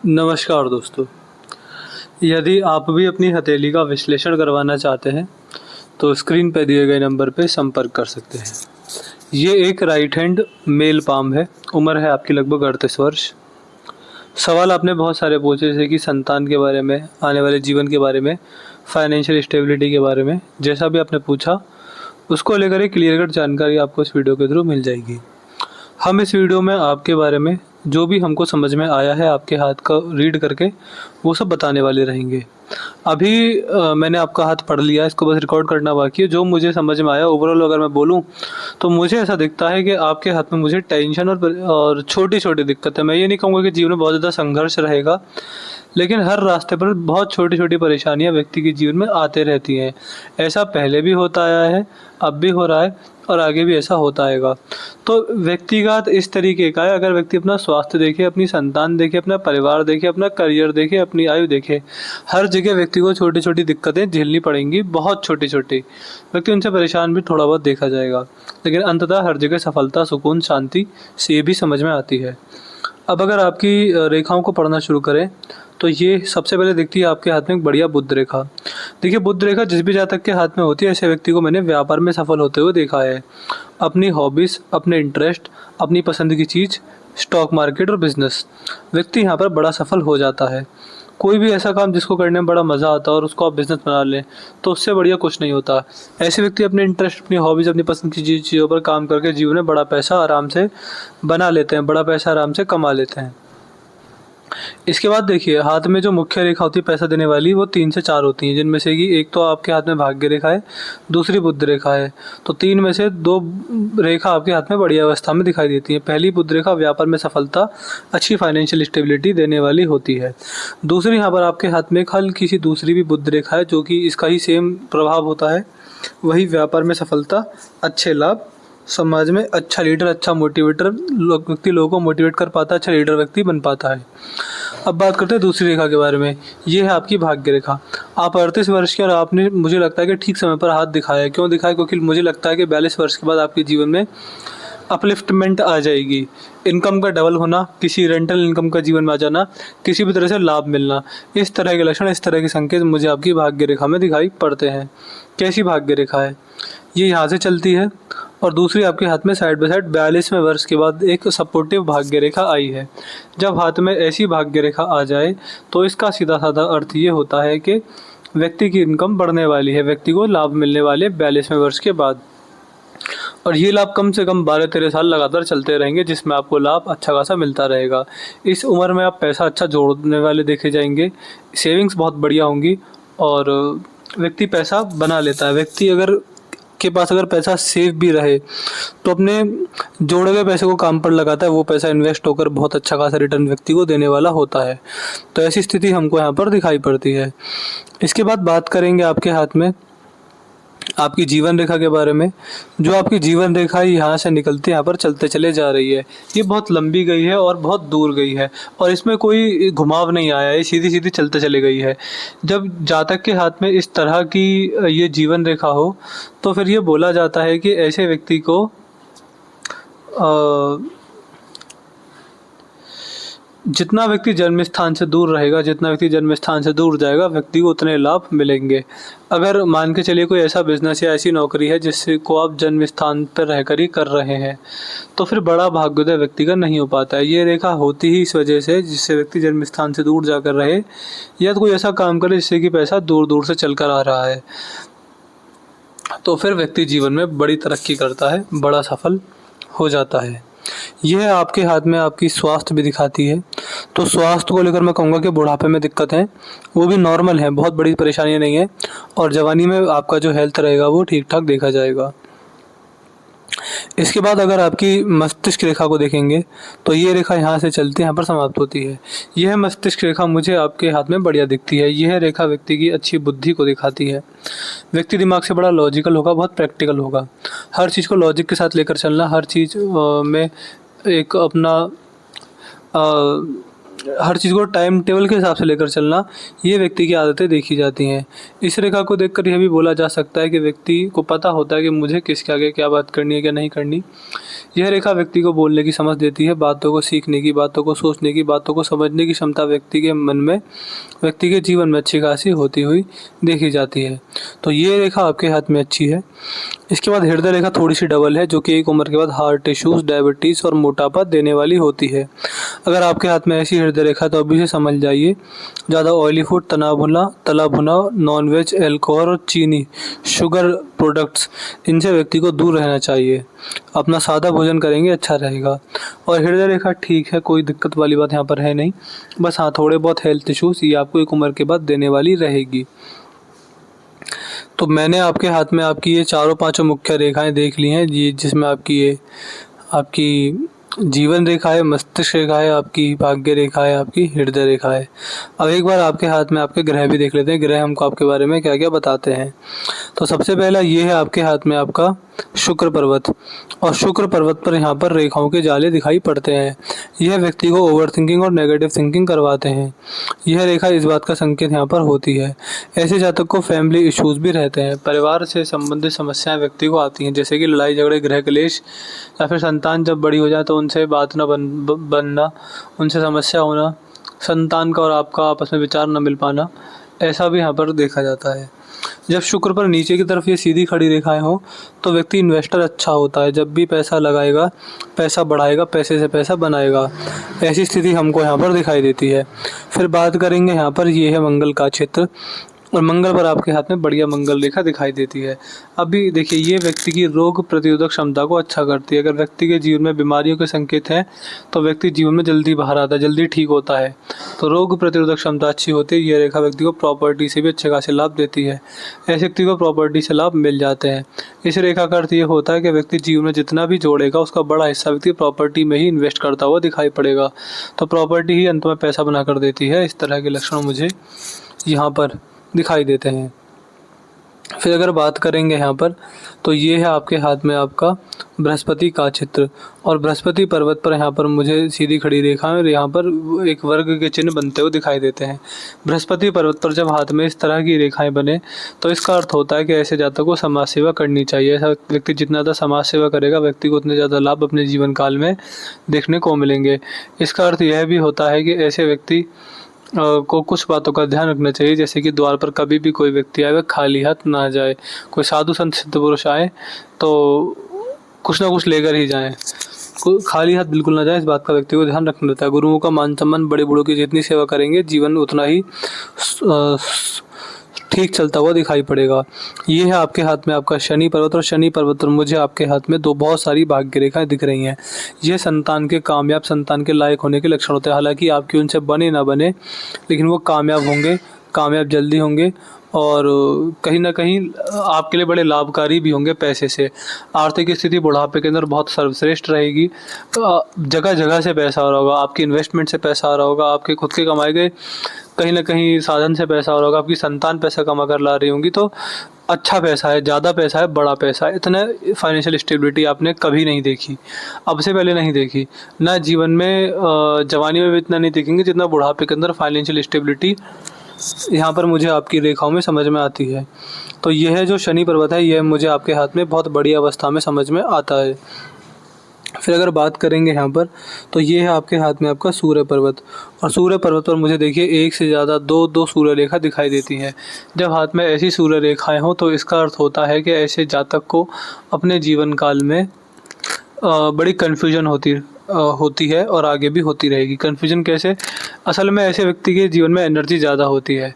नमस्कार दोस्तों। यदि आप भी अपनी हथेली का विश्लेषण करवाना चाहते हैं तो स्क्रीन पर दिए गए नंबर पर संपर्क कर सकते हैं। ये एक राइट हैंड मेल पाम है। उम्र है आपकी लगभग 38 वर्ष। सवाल आपने बहुत सारे पूछे, जैसे कि संतान के बारे में, आने वाले जीवन के बारे में, फाइनेंशियल स्टेबिलिटी के बारे में। जैसा भी आपने पूछा उसको लेकर एक क्लियर कट जानकारी आपको इस वीडियो के थ्रू मिल जाएगी। हम इस वीडियो में आपके बारे में जो भी हमको समझ में आया है आपके हाथ का रीड करके वो सब बताने वाले रहेंगे। अभी मैंने आपका हाथ पढ़ लिया, इसको बस रिकॉर्ड करना बाकी है। जो मुझे समझ में आया ओवरऑल अगर मैं बोलूं तो मुझे ऐसा दिखता है कि आपके हाथ में मुझे टेंशन और छोटी छोटी दिक्कत है। मैं ये नहीं कहूँगा कि जीवन में बहुत ज़्यादा संघर्ष रहेगा, लेकिन हर रास्ते पर बहुत छोटी छोटी परेशानियां व्यक्ति के जीवन में आते रहती हैं। ऐसा पहले भी होता आया है, अब भी हो रहा है और आगे भी ऐसा होता आएगा। तो व्यक्तिगत इस तरीके का है, अगर व्यक्ति अपना स्वास्थ्य देखे, अपनी संतान देखे, अपना परिवार देखे, अपना करियर देखे, अपनी आयु देखे, हर जगह व्यक्ति को छोटी छोटी दिक्कतें झेलनी पड़ेंगी, बहुत छोटी छोटी। व्यक्ति उनसे परेशान भी थोड़ा बहुत देखा जाएगा, लेकिन अंततः हर जगह सफलता, सुकून, शांति से ये भी समझ में आती है। अब अगर आपकी रेखाओं को पढ़ना शुरू करें तो ये सबसे पहले दिखती है आपके हाथ में एक बढ़िया बुध रेखा। देखिए, बुध रेखा जिस भी जातक के हाथ में होती है, ऐसे व्यक्ति को मैंने व्यापार में सफल होते हुए देखा है। अपनी हॉबीज़, अपने इंटरेस्ट, अपनी पसंद की चीज़, स्टॉक मार्केट और बिजनेस, व्यक्ति यहाँ पर बड़ा सफल हो जाता है। कोई भी ऐसा काम जिसको करने में बड़ा मज़ा आता है और उसको आप बिज़नेस बना लें तो उससे बढ़िया कुछ नहीं होता। ऐसे व्यक्ति अपने इंटरेस्ट, अपनी हॉबीज़, अपनी पसंद की चीज़ों पर काम करके जीवन में बड़ा पैसा आराम से बना लेते हैं, बड़ा पैसा आराम से कमा लेते हैं। इसके बाद देखिए, हाथ में जो मुख्य रेखा होती है पैसा देने वाली, वो 3 से 4 होती हैं, जिनमें से कि एक तो आपके हाथ में भाग्य रेखा है, दूसरी बुध रेखा है। तो 3 में से 2 रेखा आपके हाथ में बढ़िया अवस्था में दिखाई देती है। पहली बुध रेखा व्यापार में सफलता, अच्छी फाइनेंशियल स्टेबिलिटी देने वाली होती है। दूसरी यहाँ पर आपके हाथ में एक हल्की सी दूसरी भी बुध रेखा है, जो कि इसका ही सेम प्रभाव होता है। वही व्यापार में सफलता, अच्छे लाभ, समाज में अच्छा लीडर, अच्छा मोटिवेटर व्यक्ति लोगों को मोटिवेट कर पाता है, अच्छा लीडर व्यक्ति बन पाता है। अब बात करते हैं दूसरी रेखा के बारे में। ये है आपकी भाग्य रेखा। आप 38 वर्ष के और आपने, मुझे लगता है कि ठीक समय पर हाथ दिखाया है। क्यों दिखाया? क्योंकि मुझे लगता है कि 42 वर्ष के बाद आपके जीवन में अपलिफ्टमेंट आ जाएगी। इनकम का डबल होना, किसी रेंटल इनकम का जीवन में आ जाना, किसी भी तरह से लाभ मिलना, इस तरह के लक्षण, इस तरह के संकेत मुझे आपकी भाग्य रेखा में दिखाई पड़ते हैं। कैसी भाग्य रेखा है? ये यहाँ से चलती है और दूसरी आपके हाथ में साइड बाय साइड 42वें वर्ष के बाद एक सपोर्टिव भाग्य रेखा आई है। जब हाथ में ऐसी भाग्य रेखा आ जाए तो इसका सीधा साधा अर्थ ये होता है कि व्यक्ति की इनकम बढ़ने वाली है, व्यक्ति को लाभ मिलने वाले 42वें वर्ष के बाद। और ये लाभ कम से कम 12-13 साल लगातार चलते रहेंगे, जिसमें आपको लाभ अच्छा खासा मिलता रहेगा। इस उम्र में आप पैसा अच्छा जोड़ने वाले देखे जाएंगे, सेविंग्स बहुत बढ़िया होंगी और व्यक्ति पैसा बना लेता है। व्यक्ति अगर के पास अगर पैसा सेव भी रहे तो अपने जोड़े गए पैसे को काम पर लगाता है, वो पैसा इन्वेस्ट होकर बहुत अच्छा खासा रिटर्न व्यक्ति को देने वाला होता है। तो ऐसी स्थिति हमको यहाँ पर दिखाई पड़ती है। इसके बाद बात करेंगे आपके हाथ में आपकी जीवन रेखा के बारे में। जो आपकी जीवन रेखा यहाँ से निकलती है, यहाँ पर चलते चले जा रही है। ये बहुत लंबी गई है और बहुत दूर गई है और इसमें कोई घुमाव नहीं आया है, सीधी सीधी चलते चले गई है। जब जातक के हाथ में इस तरह की ये जीवन रेखा हो तो फिर ये बोला जाता है कि ऐसे व्यक्ति को जितना व्यक्ति जन्म स्थान से दूर रहेगा, जितना व्यक्ति जन्म स्थान से दूर जाएगा, व्यक्ति को उतने लाभ मिलेंगे। अगर मान के चलिए कोई ऐसा बिजनेस या ऐसी नौकरी है जिससे को आप जन्म स्थान पर रहकर ही कर रहे हैं, तो फिर बड़ा भाग्योदय व्यक्ति का नहीं हो पाता है। ये रेखा होती ही इस वजह से जिससे व्यक्ति जन्म स्थान से दूर जाकर रहे, या तो कोई ऐसा काम करे जिससे कि पैसा दूर दूर से चल कर आ रहा है, तो फिर व्यक्ति जीवन में बड़ी तरक्की करता है, बड़ा सफल हो जाता है। यह आपके हाथ में आपकी स्वास्थ्य भी दिखाती है। तो स्वास्थ्य को लेकर मैं कहूँगा कि बुढ़ापे में दिक्कत है वो भी नॉर्मल है, बहुत बड़ी परेशानी नहीं है, और जवानी में आपका जो हेल्थ रहेगा वो ठीक ठाक देखा जाएगा। इसके बाद अगर आपकी मस्तिष्क रेखा को देखेंगे तो ये रेखा यहाँ से चलती है, यहाँ पर समाप्त होती है। यह मस्तिष्क रेखा मुझे आपके हाथ में बढ़िया दिखती है। यह रेखा व्यक्ति की अच्छी बुद्धि को दिखाती है। व्यक्ति दिमाग से बड़ा लॉजिकल होगा, बहुत प्रैक्टिकल होगा। हर चीज़ को लॉजिक के साथ लेकर चलना, हर चीज़ में एक अपना हर चीज़ को टाइम टेबल के हिसाब से लेकर चलना, ये व्यक्ति की आदतें देखी जाती हैं। इस रेखा को देखकर यह भी बोला जा सकता है कि व्यक्ति को पता होता है कि मुझे किसके आगे क्या बात करनी है, क्या नहीं करनी। यह रेखा व्यक्ति को बोलने की समझ देती है, बातों को सीखने की, बातों को सोचने की, बातों को समझने की क्षमता व्यक्ति के जीवन में अच्छी खासी होती हुई देखी जाती है। तो ये रेखा आपके हाथ में अच्छी है। इसके बाद हृदय रेखा थोड़ी सी डबल है, जो कि एक उम्र के बाद हार्ट इश्यूज, डायबिटीज़ और मोटापा देने वाली होती है। अगर आपके हाथ में ऐसी हृदय रेखा है तो अभी से समझ जाइए, ज़्यादा ऑयली फूड, तला भुना, नॉनवेज, अल्कोहल और चीनी, शुगर प्रोडक्ट्स, इनसे व्यक्ति को दूर रहना चाहिए। अपना सादा भोजन करेंगे अच्छा रहेगा। और हृदय रेखा ठीक है, कोई दिक्कत वाली बात यहाँ पर है नहीं। बस हाँ, थोड़े बहुत हेल्थ इश्यूज ये आपको एक उम्र के बाद देने वाली रहेगी। तो मैंने आपके हाथ में आपकी ये चारों पांचों मुख्य रेखाएं देख ली हैं जी, जिसमें आपकी जीवन रेखा है, मस्तिष्क रेखा है, आपकी भाग्य रेखा है, आपकी हृदय रेखा है। अब एक बार आपके हाथ में आपके ग्रह भी देख लेते हैं, ग्रह हमको आपके बारे में क्या क्या बताते हैं। तो सबसे पहला ये है आपके हाथ में आपका शुक्र पर्वत, और शुक्र पर्वत पर यहाँ पर रेखाओं के जाले दिखाई पड़ते हैं। यह व्यक्ति को ओवर थिंकिंग और नेगेटिव थिंकिंग करवाते हैं। यह रेखा इस बात का संकेत यहाँ पर होती है। ऐसे जातक को फैमिली इश्यूज भी रहते हैं, परिवार से संबंधित समस्याएं व्यक्ति को आती हैं, जैसे कि लड़ाई झगड़े, गृह क्लेश, या फिर संतान जब बड़ी हो जाए तो उनसे बात न बनना, उनसे समस्या होना, संतान का और आपका आपस में विचार न मिल पाना, ऐसा भी यहाँ पर देखा जाता है। जब शुक्र पर नीचे की तरफ ये सीधी खड़ी रेखाएं हो तो व्यक्ति इन्वेस्टर अच्छा होता है। जब भी पैसा लगाएगा, पैसा बढ़ाएगा, पैसे से पैसा बनाएगा, ऐसी स्थिति हमको यहाँ पर दिखाई देती है। फिर बात करेंगे यहाँ पर, ये है मंगल का क्षेत्र, और मंगल पर आपके हाथ में बढ़िया मंगल रेखा दिखाई देती है। अभी देखिए, ये व्यक्ति की रोग प्रतिरोधक क्षमता को अच्छा करती है। अगर व्यक्ति के जीवन में बीमारियों के संकेत हैं तो व्यक्ति जीवन में जल्दी बाहर आता है, जल्दी ठीक होता है। तो रोग प्रतिरोधक क्षमता अच्छी होती है। ये रेखा व्यक्ति को प्रॉपर्टी से भी अच्छे खासे लाभ देती है। ऐसे व्यक्ति को प्रॉपर्टी से लाभ मिल जाते हैं। इस रेखा का अर्थ ये होता है कि व्यक्ति जीवन में जितना भी जोड़ेगा उसका बड़ा हिस्सा व्यक्ति प्रॉपर्टी में ही इन्वेस्ट करता हुआ दिखाई पड़ेगा। तो प्रॉपर्टी ही अंत में पैसा बना कर देती है। इस तरह के लक्षण मुझे यहाँ पर दिखाई देते हैं। फिर अगर बात करेंगे यहाँ पर, तो ये है आपके हाथ में आपका बृहस्पति का चित्र, और बृहस्पति पर्वत पर यहाँ पर मुझे सीधी खड़ी रेखा और यहाँ पर एक वर्ग के चिन्ह बनते हुए दिखाई देते हैं। बृहस्पति पर्वत पर जब हाथ में इस तरह की रेखाएं बने तो इसका अर्थ होता है कि ऐसे जातक को समाज सेवा करनी चाहिए। ऐसा व्यक्ति जितना ज़्यादा समाज सेवा करेगा, व्यक्ति को उतने ज़्यादा लाभ अपने जीवन काल में देखने को मिलेंगे। इसका अर्थ यह भी होता है कि ऐसे व्यक्ति को कुछ बातों का ध्यान रखना चाहिए, जैसे कि द्वार पर कभी भी कोई व्यक्ति आए वह खाली हाथ ना जाए। कोई साधु संत सिद्ध पुरुष आए तो कुछ ना कुछ लेकर ही जाएं, खाली हाथ बिल्कुल ना जाए। इस बात का व्यक्ति को ध्यान रखना रहता है। गुरुओं का मान सम्मान, बड़े बूढ़ों की जितनी सेवा करेंगे, जीवन उतना ही ठीक चलता हुआ दिखाई पड़ेगा। ये है आपके हाथ में आपका शनि पर्वत, और शनि पर्वत पर मुझे आपके हाथ में बहुत सारी भाग्य रेखाएं दिख रही हैं। ये संतान के कामयाब, संतान के लायक होने के लक्षण होते हैं। हालांकि आपकी उनसे बने ना बने, लेकिन वो कामयाब होंगे, कामयाब जल्दी होंगे, और कहीं ना कहीं आपके लिए बड़े लाभकारी भी होंगे पैसे से। आर्थिक स्थिति बुढ़ापे के अंदर बहुत सर्वश्रेष्ठ रहेगी। जगह जगह से पैसा आ रहा होगा, आपकी इन्वेस्टमेंट से पैसा आ रहा होगा, आपके खुद के कमाए गए कहीं ना कहीं साधन से पैसा आ रहा होगा, आपकी संतान पैसा कमा कर ला रही होंगी। तो अच्छा पैसा है, ज़्यादा पैसा है, बड़ा पैसा है। इतना फाइनेंशियल स्टेबिलिटी आपने कभी नहीं देखी, अब से पहले नहीं देखी ना जीवन में। जवानी में भी इतना नहीं देखेंगे जितना बुढ़ापे के अंदर फाइनेंशियल स्टेबिलिटी यहाँ पर मुझे आपकी रेखाओं में समझ में आती है। तो यह है जो शनि पर्वत है, यह मुझे आपके हाथ में बहुत बड़ी अवस्था में समझ में आता है। फिर अगर बात करेंगे यहाँ पर, तो ये है आपके हाथ में आपका सूर्य पर्वत, और सूर्य पर्वत पर मुझे देखिए एक से ज़्यादा दो सूर्य रेखा दिखाई देती हैं। जब हाथ में ऐसी सूर्य रेखाएं हों तो इसका अर्थ होता है कि ऐसे जातक को अपने जीवन काल में बड़ी कन्फ्यूजन होती है, और आगे भी होती रहेगी। कन्फ्यूजन कैसे? असल में ऐसे व्यक्ति के जीवन में एनर्जी ज़्यादा होती है,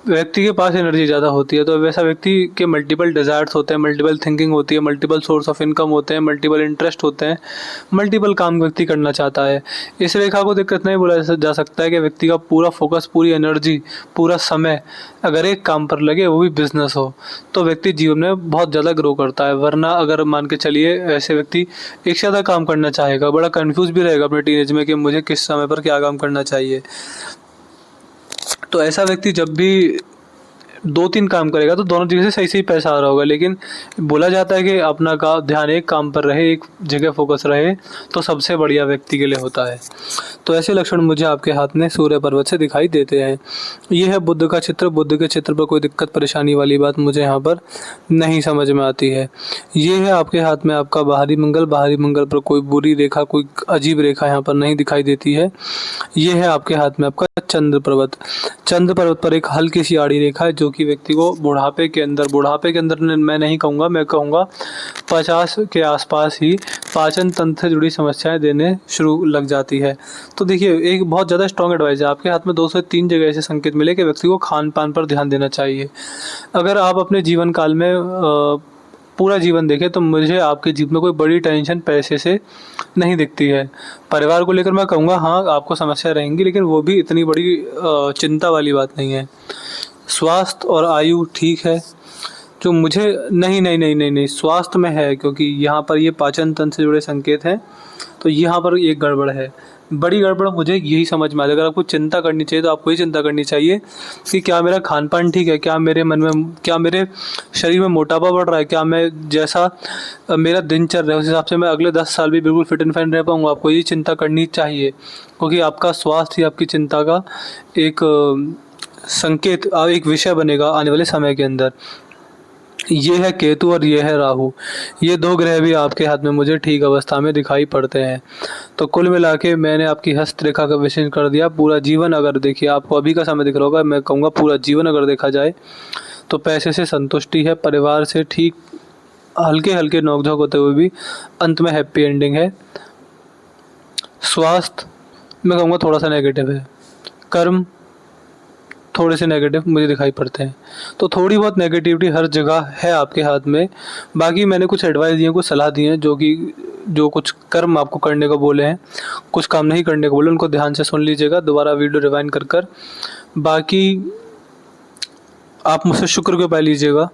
व्यक्ति के पास एनर्जी ज़्यादा होती है, तो वैसा व्यक्ति के मल्टीपल डिज़ायर्स होते हैं, मल्टीपल थिंकिंग होती है, मल्टीपल सोर्स ऑफ इनकम होते हैं, मल्टीपल इंटरेस्ट होते हैं, मल्टीपल काम व्यक्ति करना चाहता है। इस रेखा को देखकर इतना ही बोला जा सकता है कि व्यक्ति का पूरा फोकस, पूरी एनर्जी, पूरा समय अगर एक काम पर लगे, वो भी बिजनेस हो, तो व्यक्ति जीवन में बहुत ज़्यादा ग्रो करता है। वरना अगर मान के चलिए ऐसे व्यक्ति एक से ज़्यादा काम करना चाहेगा, बड़ा कन्फ्यूज़ भी रहेगा अपने टीनेज में कि मुझे किस समय पर क्या काम करना चाहिए। तो ऐसा व्यक्ति जब भी 2-3 काम करेगा तो दोनों जगह से सही-सही पैसा आ रहा होगा। लेकिन बोला जाता है कि अपना का ध्यान एक काम पर रहे, एक जगह फ़ोकस रहे, तो सबसे बढ़िया व्यक्ति के लिए होता है। तो ऐसे लक्षण मुझे आपके हाथ में सूर्य पर्वत से दिखाई देते हैं। ये है बुध का चित्र। बुध के चित्र पर कोई दिक्कत परेशानी वाली बात मुझे यहाँ पर नहीं समझ में आती है। ये है आपके हाथ में आपका बाहरी मंगल। बाहरी मंगल पर कोई बुरी रेखा, कोई अजीब रेखा यहाँ पर नहीं दिखाई देती है। ये है आपके हाथ में आपका चंद्र पर्वत। चंद्र पर्वत पर एक हल्की सी आड़ी रेखा है जो कि व्यक्ति को बुढ़ापे के अंदर मैं नहीं कहूँगा, मैं कहूँगा 50 के आसपास ही पाचन तंत्र से जुड़ी समस्याएं देने शुरू लग जाती है। तो देखिए, एक बहुत ज़्यादा स्ट्रॉन्ग एडवाइस है। आपके हाथ में 2 से 3 जगह ऐसे संकेत मिले कि व्यक्ति को खान पान पर ध्यान देना चाहिए। अगर आप अपने जीवन काल में पूरा जीवन देखें तो मुझे आपके जीवन में कोई बड़ी टेंशन पैसे से नहीं दिखती है। परिवार को लेकर मैं कहूँगा हाँ, आपको समस्या रहेंगी, लेकिन वो भी इतनी बड़ी चिंता वाली बात नहीं है। स्वास्थ्य और आयु ठीक है। जो मुझे नहीं, स्वास्थ्य में है, क्योंकि यहाँ पर ये पाचन तंत्र से जुड़े संकेत हैं, तो यहाँ पर एक गड़बड़ है। बड़ी गड़बड़ मुझे यही समझ में आता है। अगर आपको चिंता करनी चाहिए तो आपको ये चिंता करनी चाहिए कि क्या मेरा खान-पान ठीक है? क्या मेरे शरीर में मोटापा बढ़ रहा है? क्या मैं जैसा मेरा दिन चल रहा है उस हिसाब से मैं अगले 10 साल भी बिल्कुल फिट एंड फाइन रह पाऊँगा? आपको ये चिंता करनी चाहिए, क्योंकि आपका स्वास्थ्य ही आपकी चिंता का एक संकेत, एक विषय बनेगा आने वाले समय के अंदर। ये है केतु और ये है राहु। ये 2 ग्रह भी आपके हाथ में मुझे ठीक अवस्था में दिखाई पड़ते हैं। तो कुल मिला के मैंने आपकी हस्त रेखा का विश्लेषण कर दिया। पूरा जीवन अगर देखिए, आपको अभी का समय दिख रहा होगा, मैं कहूँगा पूरा जीवन अगर देखा जाए तो पैसे से संतुष्टि है, परिवार से ठीक हल्के-हल्के नोक-झोंक होते हुए भी अंत में हैप्पी एंडिंग है। स्वास्थ्य मैं कहूँगा थोड़ा-सा नेगेटिव है। कर्म थोड़े से नेगेटिव मुझे दिखाई पड़ते हैं। तो थोड़ी बहुत नेगेटिविटी हर जगह है आपके हाथ में। बाकी मैंने कुछ एडवाइस दिए हैं, कुछ सलाह दी हैं, जो कुछ कर्म आपको करने को बोले हैं, कुछ काम नहीं करने को बोले, उनको ध्यान से सुन लीजिएगा, दोबारा वीडियो रिवाइंड कर। बाकी आप मुझसे शुक्र के उपाय लीजिएगा,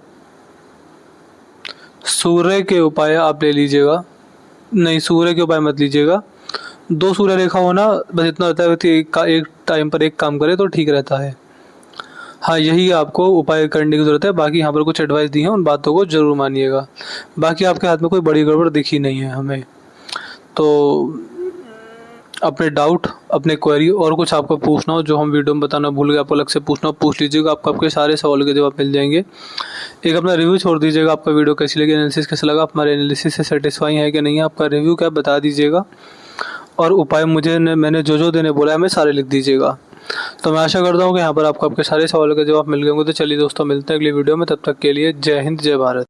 सूर्य के उपाय आप ले लीजिएगा। नहीं, सूर्य के उपाय मत लीजिएगा। 2 सूर्य रेखा होना बस इतना होता है कि एक टाइम पर एक काम करे तो ठीक रहता है। हाँ, यही आपको उपाय करने की ज़रूरत है। बाकी यहाँ पर कुछ एडवाइस दी है, उन बातों को ज़रूर मानिएगा। बाकी आपके हाथ में कोई बड़ी गड़बड़ दिखी नहीं है हमें। तो अपने डाउट, अपने क्वेरी और कुछ आपको पूछना हो जो हम वीडियो में बताना भूल गए, आपको अलग से पूछना हो, पूछ लीजिएगा। आपको आपके सारे सवालों के जवाब मिल जाएंगे। एक अपना रिव्यू छोड़ दीजिएगा, आपका वीडियो कैसी लगी, एनालिसिस कैसा लगा, हमारे एनालिसिस से सेटिस्फाई है कि नहीं है, आपका रिव्यू क्या बता दीजिएगा। और उपाय मैंने जो देने बोला है हमें सारे लिख दीजिएगा। तो मैं आशा करता हूँ कि यहाँ पर आपको आपके सारे सवालों के जवाब मिल गए होंगे। तो चलिए दोस्तों, मिलते हैं अगली वीडियो में। तब तक के लिए जय हिंद, जय भारत।